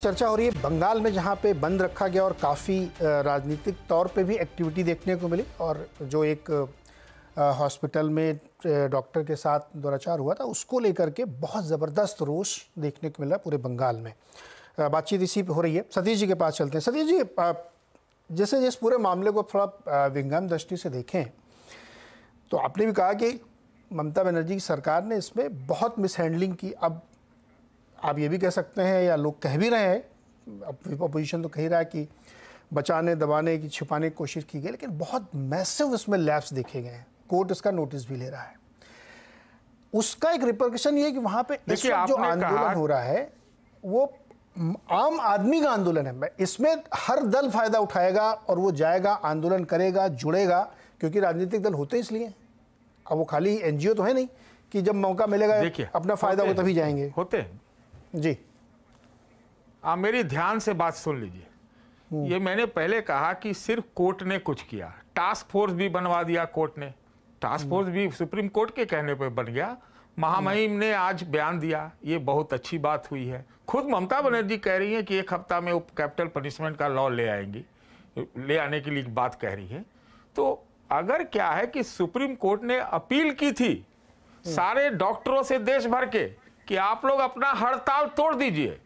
चर्चा हो रही है बंगाल में, जहां पे बंद रखा गया और काफ़ी राजनीतिक तौर पे भी एक्टिविटी देखने को मिली, और जो एक हॉस्पिटल में डॉक्टर के साथ दुराचार हुआ था उसको लेकर के बहुत ज़बरदस्त रोष देखने को मिला पूरे बंगाल में। बातचीत इसी पे हो रही है। सतीश जी के पास चलते हैं। सतीश जी, जैसे इस पूरे मामले को थोड़ा विहंगम दृष्टि से देखें तो आपने भी कहा कि ममता बनर्जी की सरकार ने इसमें बहुत मिसहैंडलिंग की। अब आप ये भी कह सकते हैं, या लोग कह भी रहे हैं, अपोजिशन तो कह ही रहा है कि बचाने, दबाने की, छुपाने की कोशिश की गई, लेकिन बहुत मैसिव इसमें लैप्स देखे गए हैं। कोर्ट इसका नोटिस भी ले रहा है। उसका एक रिपरकशन ये है कि वहां पे इस वक्त जो आंदोलन हो रहा है वो आम आदमी का आंदोलन है। इसमें हर दल फायदा उठाएगा और वो जाएगा, आंदोलन करेगा, जुड़ेगा, क्योंकि राजनीतिक दल होते इसलिए। अब वो खाली एनजीओ तो है नहीं कि जब मौका मिलेगा अपना फायदा हो तभी जाएंगे। होते जी, आप मेरी ध्यान से बात सुन लीजिए। ये मैंने पहले कहा कि सिर्फ कोर्ट ने कुछ किया, टास्क फोर्स भी बनवा दिया कोर्ट ने। टास्क फोर्स भी सुप्रीम कोर्ट के कहने पे बन गया। महामहिम ने आज बयान दिया, ये बहुत अच्छी बात हुई है। खुद ममता बनर्जी कह रही है कि 1 हफ्ता में वो कैपिटल पनिशमेंट का लॉ ले आएंगी, ले आने के लिए बात कह रही है। तो अगर क्या है कि सुप्रीम कोर्ट ने अपील की थी सारे डॉक्टरों से देश भर के कि आप लोग अपना हड़ताल तोड़ दीजिए,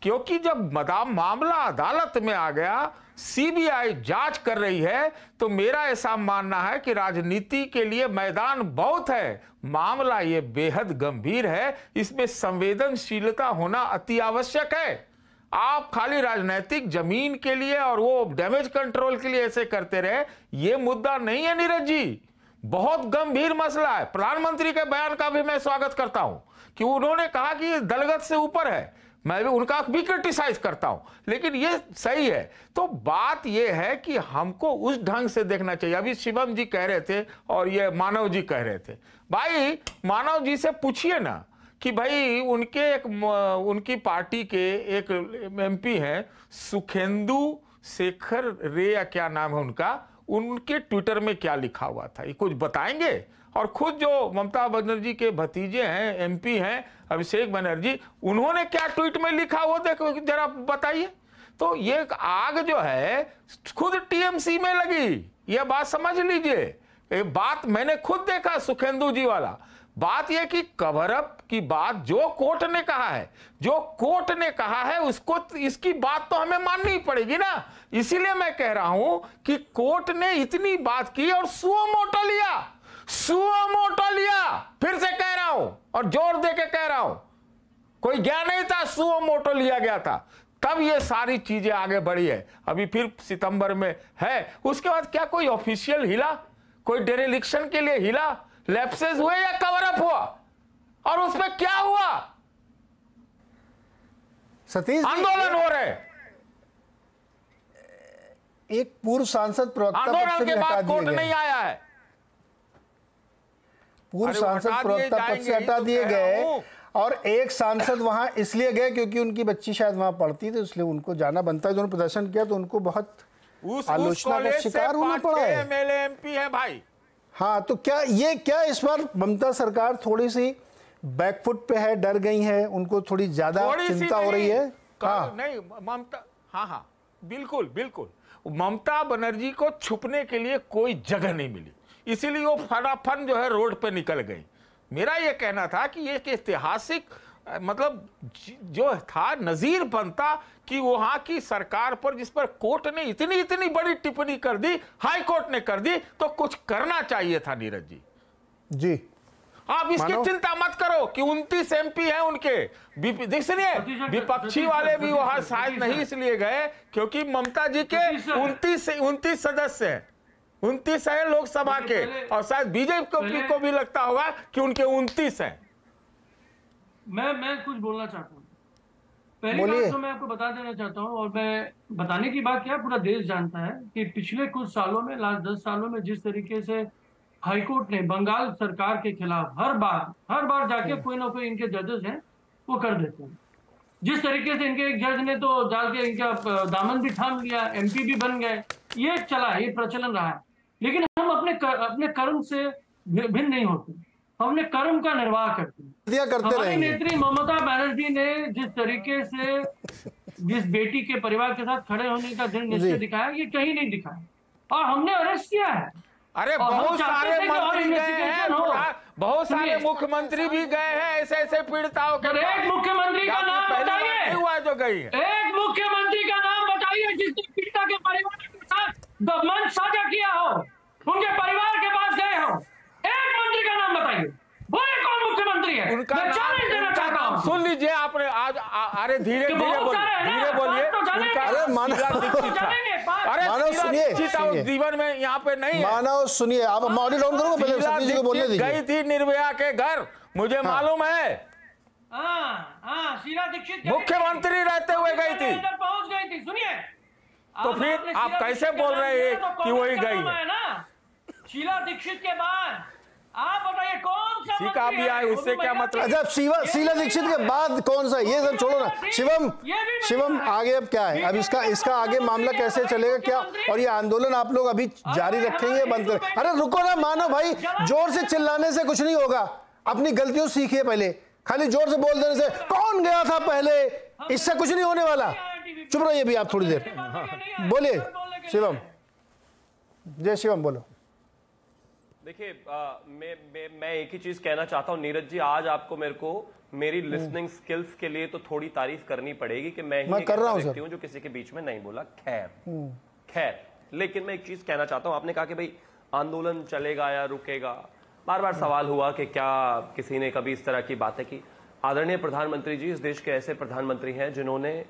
क्योंकि जब मामला अदालत में आ गया, सीबीआई जांच कर रही है, तो मेरा ऐसा मानना है कि राजनीति के लिए मैदान बहुत है। मामला ये बेहद गंभीर है, इसमें संवेदनशीलता होना अति आवश्यक है। आप खाली राजनीतिक जमीन के लिए और वो डैमेज कंट्रोल के लिए ऐसे करते रहे, ये मुद्दा नहीं है नीरज जी। बहुत गंभीर मसला है। प्रधानमंत्री के बयान का भी मैं स्वागत करता हूं कि उन्होंने कहा कि ये दलगत से ऊपर है। मैं भी उनका भी क्रिटिसाइज करता हूं, लेकिन ये सही है। तो बात ये है कि हमको उस ढंग से देखना चाहिए। अभी शिवम जी कह रहे थे और ये मानव जी कह रहे थे। भाई मानव जी से पूछिए ना कि भाई उनकी पार्टी के एक एमपी हैं सुखेंदु शेखर रे, या क्या नाम है उनका, उनके ट्विटर में क्या लिखा हुआ था, ये कुछ बताएंगे? और खुद जो ममता बनर्जी के भतीजे हैं, एमपी हैं अभिषेक बनर्जी, उन्होंने क्या ट्वीट में लिखा वो देखो जरा बताइए। तो ये आग जो है खुद टीएमसी में लगी, ये बात समझ लीजिए। ये बात मैंने खुद देखा, सुखेंदु जी वाला। बात यह कि कवर अप की बात जो कोर्ट ने कहा है, जो कोर्ट ने कहा है उसको, इसकी बात तो हमें माननी पड़ेगी ना। इसीलिए मैं कह रहा हूं कि कोर्ट ने इतनी बात की और सुओ मोटो लिया, फिर से कह रहा हूं और जोर दे के कह रहा हूं, कोई ज्ञान नहीं था, सुओ मोटो लिया गया था, तब ये सारी चीजें आगे बढ़ी है। अभी फिर सितंबर में है, उसके बाद क्या कोई ऑफिशियल हिला, कोई डेरेलिक्शन के लिए हिला, लैप्सेस हुए या कवर अप हुआ, और उसमें क्या हुआ? सतीश, आंदोलन हो रहे, एक पूर्व सांसद प्रवक्ता आंदोलन के बाद कोर्ट नहीं आया है, पूर्व सांसद प्रवक्ता पद से हटा दिए गए, और एक सांसद वहां इसलिए गए क्योंकि उनकी बच्ची शायद वहां पढ़ती थी, इसलिए उनको जाना बनता है। उन्होंने प्रदर्शन किया तो उनको बहुत आलोचना का शिकार होना पड़ा है। एमएलए एमपी है भाई। हाँ, तो क्या इस बार ममता सरकार थोड़ी सी बैकफुट पे है, डर गई है, उनको थोड़ी ज्यादा चिंता हो रही है? हाँ नहीं, ममता, हाँ बिल्कुल बिल्कुल, ममता बनर्जी को छुपने के लिए कोई जगह नहीं मिली, इसीलिए वो फटाफट जो है रोड पे निकल गई। मेरा ये कहना था कि ये ऐतिहासिक मतलब जो था नजीर बनता कि वहां की सरकार पर, जिस पर कोर्ट ने इतनी बड़ी टिप्पणी कर दी, हाई कोर्ट ने कर दी, तो कुछ करना चाहिए था नीरज जी। जी, आप इसकी चिंता मत करो कि 29 एमपी हैं उनके, सुनिए, विपक्षी वाले भी वहां शायद नहीं इसलिए गए क्योंकि ममता जी के 29 सदस्य हैं, 29 है लोकसभा के, और शायद बीजेपी को भी लगता होगा कि उनके 29 हैं। मैं कुछ बोलना चाहता हूँ। पहली बात तो मैं आपको बता देना चाहता हूँ, और मैं बताने की बात क्या, पूरा देश जानता है कि पिछले कुछ सालों में, लास्ट 10 सालों में, जिस तरीके से हाईकोर्ट ने बंगाल सरकार के खिलाफ हर बार जाके कोई ना कोई इनके जजेस हैं वो कर देते हैं। जिस तरीके से इनके एक जज ने तो जाके इनका दामन भी थाम लिया, एमपी भी बन गए, ये चला, ये प्रचलन रहा है। लेकिन हम अपने कर्म से भिन्न नहीं होते, हम अपने कर्म का निर्वाह करते हैं। हमारी नेत्री ममता बनर्जी ने जिस तरीके से जिस बेटी के परिवार के साथ खड़े होने का दृढ़ निश्चय दिखाया, ये कहीं नहीं दिखाया और हमने अरेस्ट किया है। अरे बहुत सारे मंत्री गए हैं, बहुत सारे मुख्यमंत्री भी गए हैं ऐसे ऐसे पीड़िताओं के। एक मुख्यमंत्री का नाम बताइए, हुआ जो गई है, एक मुख्यमंत्री का नाम बताइए जिसने पीड़िता के परिवार के साथ मंच साझा किया हो, उनके परिवार के पास गए हो। एक मंत्री का नाम बताइए, बोले कौन मुख्यमंत्री है? उनका नाम सुन लीजिए आपने आज। अरे धीरे धीरे बोलिए। अरे मानव सुनिए, जीवन में यहाँ पे नहीं है। मानव सुनिए, आप ऑडियो डाउन करो, पहले सतीश जी को बोलने दीजिए। गई थी निर्भया के घर, मुझे मालूम है। शीला दीक्षित मुख्यमंत्री रहते हुए गई थी, पहुंच गई थी। सुनिए, तो फिर आप कैसे बोल रहे हैं कि वही गई है? शीला दीक्षित के बाद आप बताइए कौन सा सीखा भी आए, उससे क्या मतलब? अच्छा, शीला दीक्षित के बाद कौन सा, ये सब छोड़ो ना। शिवम आगे अब क्या है? अब इसका आगे मामला कैसे चलेगा क्या? और ये आंदोलन आप लोग अभी जारी रखेंगे, बंद करें? अरे रुको ना मानो भाई, जोर से चिल्लाने से कुछ नहीं होगा। अपनी गलतियों सीखिए पहले, खाली जोर से बोल देने से कौन गया था पहले, इससे कुछ नहीं होने वाला। चुप रहिए भी आप थोड़ी देर, बोलिए शिवम। जय शिवम, बोलो। देखिए, मैं एक ही चीज कहना चाहता हूं नीरज जी, आज आपको मेरे को मेरी लिसनिंग स्किल्स के लिए तो थोड़ी तारीफ करनी पड़ेगी कि मैं ही कर रहा हूं जो किसी के बीच में नहीं बोला। खैर, लेकिन मैं एक चीज कहना चाहता हूं। आपने कहा कि भाई आंदोलन चलेगा या रुकेगा, बार बार सवाल हुआ कि क्या किसी ने कभी इस तरह की बातें की। आदरणीय प्रधानमंत्री जी, इस देश के ऐसे प्रधानमंत्री हैं जिन्होंने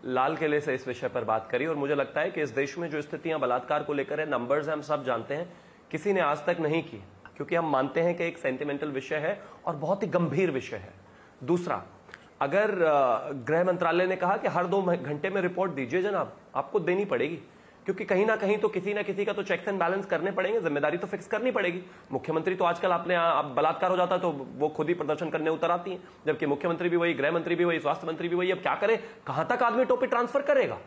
लाल किले से इस विषय पर बात करी, और मुझे लगता है कि इस देश में जो स्थितियां बलात्कार को लेकर है, नंबर्स हम सब जानते हैं, किसी ने आज तक नहीं की, क्योंकि हम मानते हैं कि एक सेंटिमेंटल विषय है और बहुत ही गंभीर विषय है। दूसरा, अगर गृह मंत्रालय ने कहा कि हर 2 घंटे में रिपोर्ट दीजिए जनाब, आपको देनी पड़ेगी, क्योंकि कहीं ना कहीं तो किसी ना किसी का तो चेक्स एंड बैलेंस करने पड़ेंगे, जिम्मेदारी तो फिक्स करनी पड़ेगी। मुख्यमंत्री तो आजकल आप बलात्कार हो जाता है तो वो खुद ही प्रदर्शन करने उतर आती हैं, जबकि मुख्यमंत्री भी वही, गृह मंत्री भी वही, स्वास्थ्य मंत्री भी वही। अब क्या करे, कहां तक आदमी टोपी ट्रांसफर करेगा?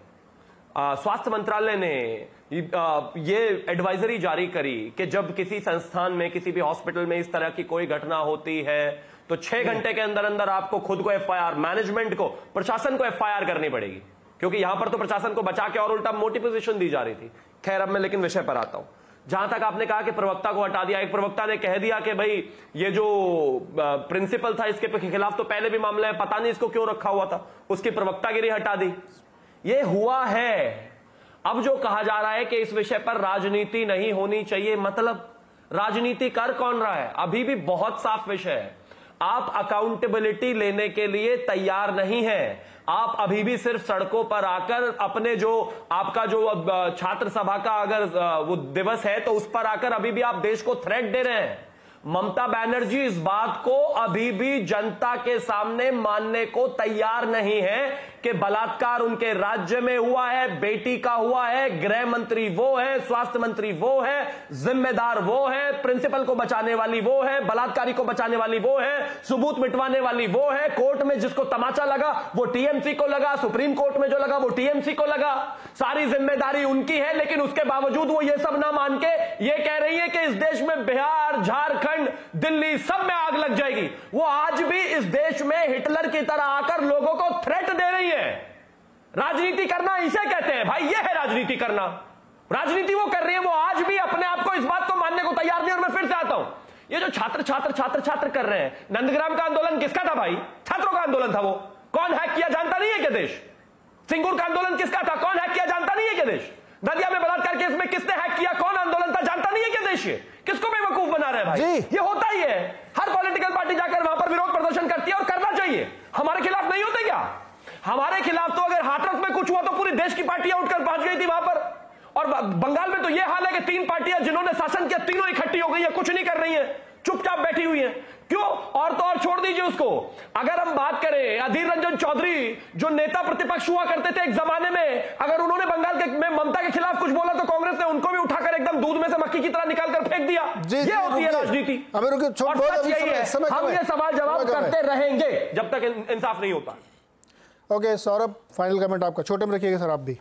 स्वास्थ्य मंत्रालय ने ये एडवाइजरी जारी करी कि जब किसी संस्थान में, किसी भी हॉस्पिटल में इस तरह की कोई घटना होती है तो 6 घंटे के अंदर अंदर आपको खुद को एफआईआर, मैनेजमेंट को, प्रशासन को एफआईआर करनी पड़ेगी, क्योंकि यहां पर तो प्रशासन को बचा के और उल्टा मोटी पोजीशन दी जा रही थी। खैर, अब मैं लेकिन विषय पर आता हूं। जहां तक आपने कहा कि प्रवक्ता को हटा दिया, एक प्रवक्ता ने कह दिया कि भाई ये जो प्रिंसिपल था इसके खिलाफ तो पहले भी मामला है, पता नहीं इसको क्यों रखा हुआ था, उसकी प्रवक्तागिरी हटा दी। ये हुआ है। अब जो कहा जा रहा है कि इस विषय पर राजनीति नहीं होनी चाहिए, मतलब राजनीति कर कौन रहा है? अभी भी बहुत साफ विषय है। आप अकाउंटेबिलिटी लेने के लिए तैयार नहीं है। आप अभी भी सिर्फ सड़कों पर आकर अपने जो आपका जो छात्र सभा का अगर वो दिवस है तो उस पर आकर अभी भी आप देश को थ्रेट दे रहे हैं। ममता बनर्जी इस बात को अभी भी जनता के सामने मानने को तैयार नहीं है कि बलात्कार उनके राज्य में हुआ है, बेटी का हुआ है, गृह मंत्री वो है, स्वास्थ्य मंत्री वो है, जिम्मेदार वो है, प्रिंसिपल को बचाने वाली वो है, बलात्कारी को बचाने वाली वो है, सबूत मिटवाने वाली वो है, कोर्ट में जिसको तमाचा लगा वो टीएमसी को लगा, सुप्रीम कोर्ट में जो लगा वो टीएमसी को लगा, सारी जिम्मेदारी उनकी है। लेकिन उसके बावजूद वो ये सब ना मान के ये कह रही है कि इस देश में बिहार, झारखंड, दिल्ली सब में आग लग जाएगी। वो आज भी इस देश में हिटलर की तरह आकर लोगों को थ्रेट दे रही है। राजनीति करना इसे कहते हैं भाई, ये है राजनीति करना। राजनीति वो कर रही है, वो आज भी अपने आप को इस बात को मानने को तैयार नहीं। और मैं फिर से आता हूं, ये जो छात्र कर रहे हैं, नंदग्राम का आंदोलन किसका था भाई? छात्रों का आंदोलन था। वो कौन हैक किया जानता नहीं है क्या देश? सिंगूर का आंदोलन किसका था? कौन हैक किया जानता नहीं है क्या देश? नदिया में बलात्कार केस में किसने हैक किया? कौन आंदोलन था जानता नहीं है क्या देश? ये किसको बेवकूफ बना रहे हैं भाई? ये होता ही है। हर पॉलिटिकल पार्टी जाकर वहां पर विरोध प्रदर्शन करती है और करना चाहिए। हमारे खिलाफ नहीं होते क्या? हमारे खिलाफ तो अगर हाथरस में कुछ हुआ तो पूरे देश की पार्टियां उठकर पहुंच गई थी वहां पर। और बंगाल में तो यह हाल है कि 3 पार्टियां जिन्होंने शासन किया, तीनों इकट्ठी हो गई है, कुछ नहीं कर रही है, चुपचाप बैठी हुई है। क्यों? और तो और छोड़ दीजिए उसको। अगर हम बात करें अधीर रंजन चौधरी जो नेता प्रतिपक्ष हुआ करते थे एक जमाने में, अगर उन्होंने बंगाल में ममता के खिलाफ कुछ बोला तो कांग्रेस ने उनको भी उठाकर एकदम दूध में से मक्खी की तरह निकालकर फेंक दिया। ये होती है राजनीति। हम ये सवाल जवाब करते रहेंगे जब तक इंसाफ नहीं होता। ओके सौरभ, फाइनल कमेंट आपका, छोटे में रखिएगा सर आप भी।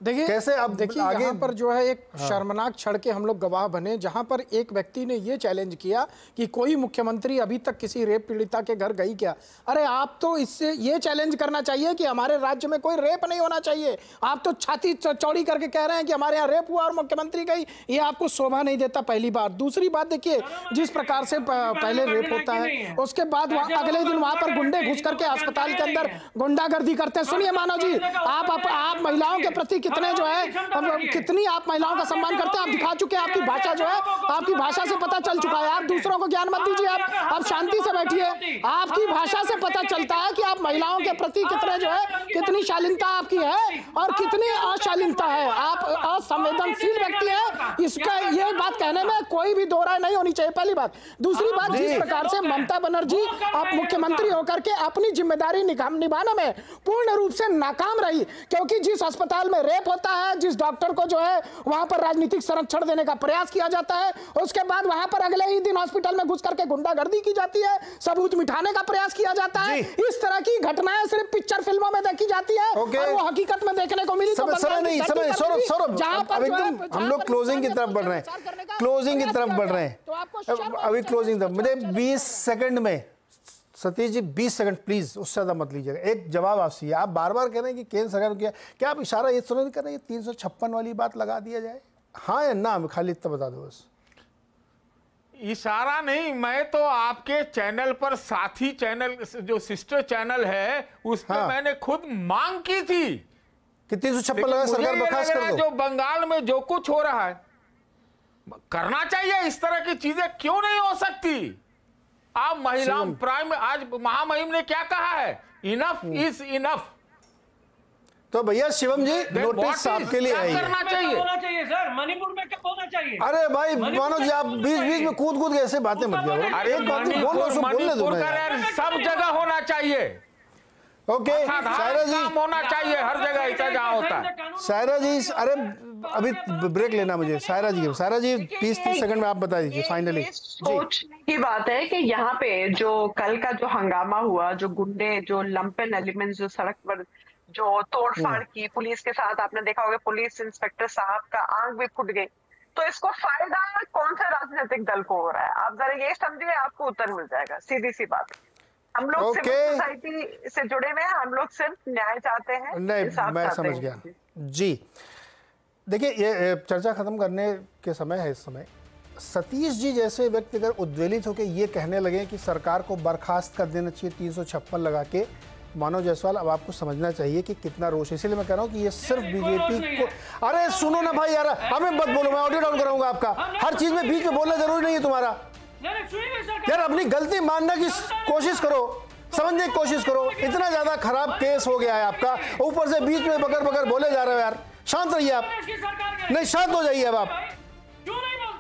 देखिए कैसे अब देखिए आगे यहाँ पर जो है एक शर्मनाक क्षण के हम लोग गवाह बने, जहां पर एक व्यक्ति ने ये चैलेंज किया कि कोई मुख्यमंत्री अभी तक किसी रेप पीड़िता के घर गई क्या। अरे आप तो इससे ये चैलेंज करना चाहिए कि हमारे राज्य में कोई रेप नहीं होना चाहिए। आप तो छाती चौड़ी करके कह रहे हैं कि हमारे यहाँ रेप हुआ और मुख्यमंत्री गई, ये आपको शोभा नहीं देता, पहली बात। दूसरी बात देखिए, जिस प्रकार से पहले रेप होता है उसके बाद अगले दिन वहां पर गुंडे घुस करके अस्पताल के अंदर गुंडागर्दी करते हैं। सुनिए मानव जी, आप महिलाओं के प्रति कितने जो है, कितनी आप महिलाओं का सम्मान करते हैं, आप दिखा चुके हैं। आपकी भाषा जो है, आपकी भाषा से पता चल चुका है। आप दूसरों को ज्ञान मत दीजिए, आप शांति से बैठिए। आपकी भाषा से पता चलता है कि आप महिलाओं के प्रति कितने जो है, कितनी शालीनता आपकी है और कितनी अशालीनता है। आप असंवेदनशील व्यक्ति हैं, इसका ये बात कहने में कोई भी दो राय नहीं होनी चाहिए, पहली बात। दूसरी बात, जिस प्रकार से ममता बनर्जी आप मुख्यमंत्री होकर के अपनी जिम्मेदारी निभाने में पूर्ण रूप से नाकाम रही, क्योंकि जिस अस्पताल में रेप होता है, जिस डॉक्टर को जो है वहां पर राजनीतिक संरक्षण देने का प्रयास किया जाता है, उसके बाद वहां पर अगले ही दिन हॉस्पिटल में घुस करके गुंडागर्दी की जाती है, सबूत मिटाने का प्रयास किया जाता है। इस तरह की घटनाएं सिर्फ पिक्चर फिल्मों में देखी जाती है और वो हकीकत में देखने को मिली तो हम लोग क्लोजिंग की तरफ बढ़ रहे हैं, क्लोजिंग की तरफ बढ़ रहे हैं, अभी क्लोजिंग तरफ। मुझे 20 सेकंड में, सतीश जी 20 सेकंड प्लीज, उससे ज्यादा मत लीजिएगा। एक जवाब आपसे है, आप बार बार कह रहे हैं कि केंद्र सरकार ने किया, क्या आप इशारा ये सुन कर रहे हैं 356 वाली बात लगा दिया जाए, हाँ या ना? खाली इतना बता दो बस। इशारा नहीं, मैं तो आपके चैनल पर, साथी चैनल जो सिस्टर चैनल है उस पर मैंने खुद मांग की थी कि 356 लगा, सरकार बर्खास्त कर दो। जो बंगाल में जो कुछ हो रहा है करना चाहिए, इस तरह की चीजें क्यों नहीं हो सकती? आप महिलाओं प्राइम, आज महामहिम ने क्या कहा है, इनफ इज इनफ। तो भैया शिवम जी, नोटिस आपके लिए आई है। करना चाहिए सर, मणिपुर में क्या होना चाहिए? अरे भाई मानो जी, आप बीच बीच में कूद के ऐसे बातें मत करो। एक बात बोलने दो, सब जगह होना चाहिए। ओके सायरा जी, होना चाहिए हर जगह, ऐसा जहाँ होता है। सायरा जी, अरे अभी ब्रेक लेना मुझे। सायरा जी 20-30 सेकंड में आप बता दीजिए फाइनली। सोचने की बात है कि यहाँ पे जो कल का जो हंगामा हुआ, जो गुंडे, जो लंपेन एलिमेंट्स जो सड़क पर जो तोड़फाड़ की पुलिस के साथ, आपने देखा होगा पुलिस इंस्पेक्टर साहब का आंख भी फूट गई, तो इसको फायदा कौन सा राजनीतिक दल को हो रहा है? आप जरा ये समझिए, आपको उत्तर मिल जाएगा। सीधी सी बात, हम लोग सिविल सोसाइटी से जुड़े हुए हैं, हम लोग सिर्फ न्याय चाहते हैं। नहीं, मैं समझ गया जी। देखिए, ये चर्चा खत्म करने के समय है इस समय। सतीश जी जैसे व्यक्ति अगर उद्वेलित होकर ये कहने लगे कि सरकार को बर्खास्त कर देना चाहिए 356 लगा के, मानव जायसवाल, अब आपको समझना चाहिए कि कितना रोष है। इसलिए मैं कह रहा हूँ कि ये सिर्फ बीजेपी को। अरे सुनो ना भाई यार, हमें मत बोलो, मैं ऑडियो डाउन कराऊंगा आपका। हर चीज में बीच में बोलना जरूरी नहीं है तुम्हारा यार। अपनी गलती मानने की कोशिश करो, समझने की कोशिश करो। इतना ज्यादा खराब केस हो गया है आपका, ऊपर से बीच में बकर बोले जा रहे हो यार। शांत रहिए आप, नहीं शांत हो जाइए अब आप।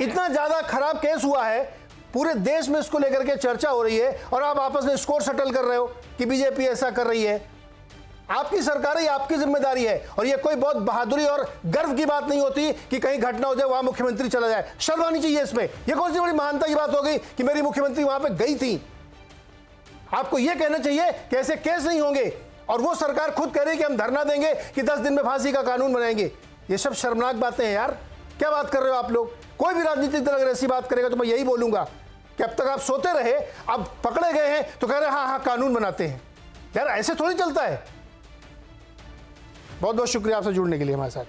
इतना ज्यादा खराब केस हुआ है, पूरे देश में इसको लेकर के चर्चा हो रही है और आप आपस में स्कोर सेटल कर रहे हो कि बीजेपी ऐसा कर रही है। आपकी सरकार है, आपकी जिम्मेदारी है, और ये कोई बहुत बहादुरी और गर्व की बात नहीं होती कि कहीं घटना हो जाए, वहां मुख्यमंत्री चला जाए। शर्म आनी चाहिए इसमें। ये कौन सी बड़ी महानता की बात हो गई कि मेरी मुख्यमंत्री वहां पे गई थी? आपको यह कहना चाहिए कि ऐसे केस नहीं होंगे, और वो सरकार खुद कह रही कि हम धरना देंगे कि 10 दिन में फांसी का कानून बनाएंगे। ये सब शर्मनाक बातें हैं यार। क्या बात कर रहे हो आप लोग? कोई भी राजनीतिक दल अगर ऐसी बात करेगा तो मैं यही बोलूंगा कि अब तक आप सोते रहे, अब पकड़े गए हैं तो कह रहे हैं हाँ कानून बनाते हैं। यार ऐसे थोड़ी चलता है। बहुत बहुत शुक्रिया आपसे जुड़ने के लिए हमारे साथ।